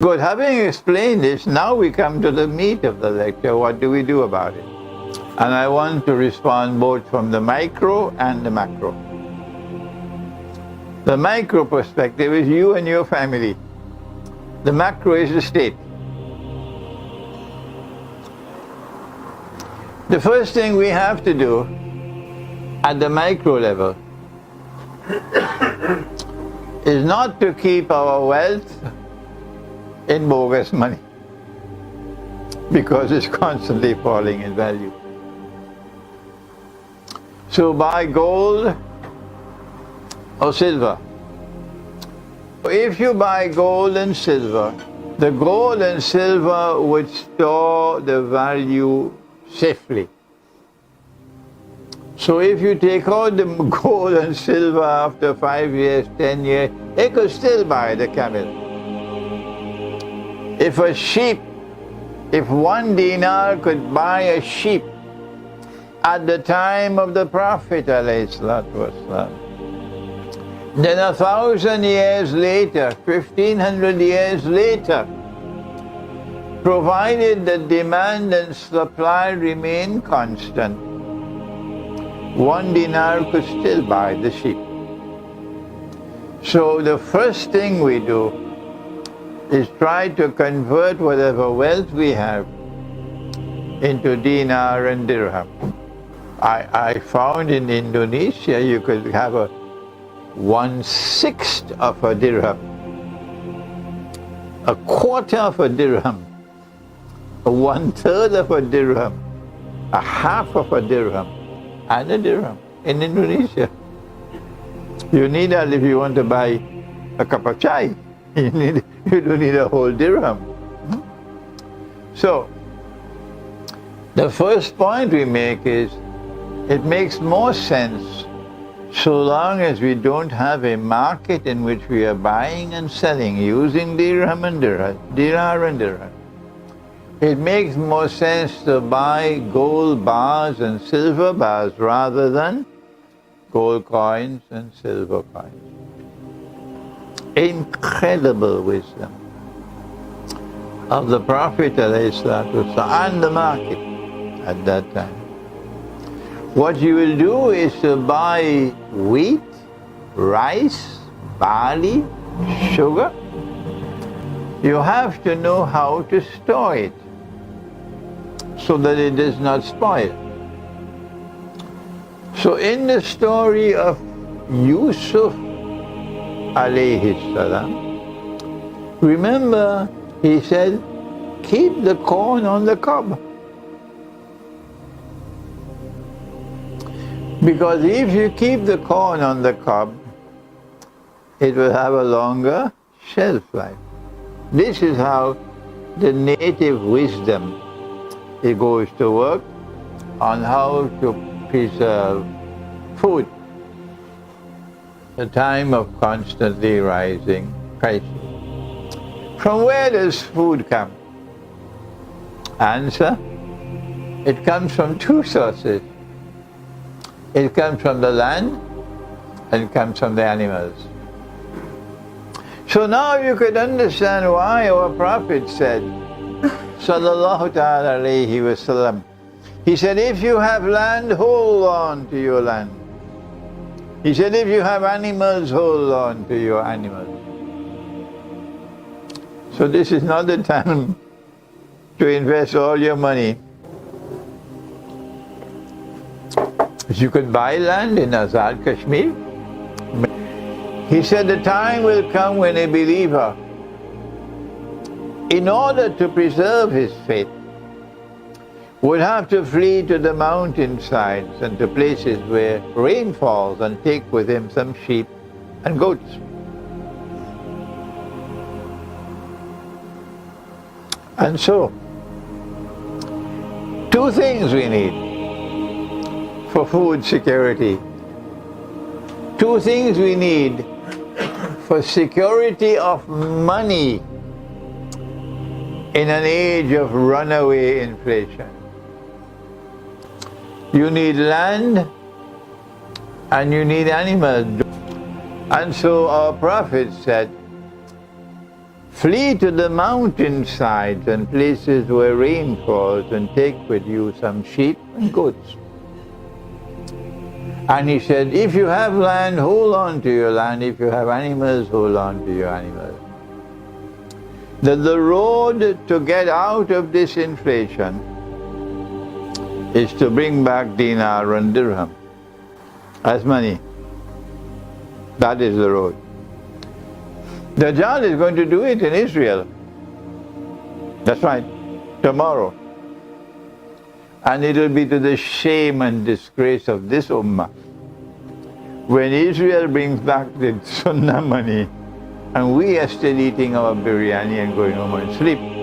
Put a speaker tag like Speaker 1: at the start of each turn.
Speaker 1: Good. Having explained this, now we come to the meat of the lecture. What do we do about it? And I want to respond both from the micro and the macro. The micro perspective is you and your family. The macro is the state. The first thing we have to do at the micro level is not to keep our wealth in bogus money, because it's constantly falling in value. So buy gold or silver. If you buy gold and silver, the gold and silver would store the value safely. So if you take out the gold and silver after 5 years, 10 years, it could still buy the camel. If if 1 dinar could buy a sheep at the time of the Prophet ﷺ, then 1,000 years later, 1,500 years later, provided the demand and supply remain constant, 1 dinar could still buy the sheep. So the first thing we do is try to convert whatever wealth we have into dinar and dirham. I found in Indonesia you could have a 1/6 of a dirham, a quarter of a dirham, a 1/3 of a dirham, a half of a dirham, and a dirham in Indonesia. You need that if you want to buy a cup of chai. You don't need a whole dirham. So, the first point we make is, it makes more sense so long as we don't have a market in which we are buying and selling using dirham and dirham, dinar and dirham. It makes more sense to buy gold bars and silver bars rather than gold coins and silver coins. Incredible wisdom of the Prophet ﷺ and the market at that time. What you will do is to buy wheat, rice, barley, sugar. You have to know how to store it so that it does not spoil. So in the story of Yusuf alayhi salam, remember he said, keep the corn on the cob. Because if you keep the corn on the cob, it will have a longer shelf life. This is how the native wisdom, it goes to work on how to preserve food. The time of constantly rising prices. From where does food come? Answer, it comes from two sources. It comes from the land and it comes from the animals. So now you could understand why our Prophet said, sallallahu ta'ala alayhi wa sallam, he said, if you have land, hold on to your land. He said, if you have animals, hold on to your animals. So this is not the time to invest all your money. You could buy land in Azad Kashmir. He said the time will come when a believer, in order to preserve his faith, would have to flee to the mountainsides and to places where rain falls and take with him some sheep and goats. And so, two things we need for food security. Two things we need for security of money in an age of runaway inflation. You need land and you need animals. And so our Prophet said, Flee to the mountainsides and places where rain falls and take with you some sheep and goats. And he said, if you have land, hold on to your land. If you have animals, hold on to your animals. That the road to get out of this inflation is to bring back dinar and dirham as money. That is the road. Dajjal is going to do it in Israel. That's right, tomorrow. And it will be to the shame and disgrace of this ummah when Israel brings back the sunnah money and we are still eating our biryani and going home and sleep.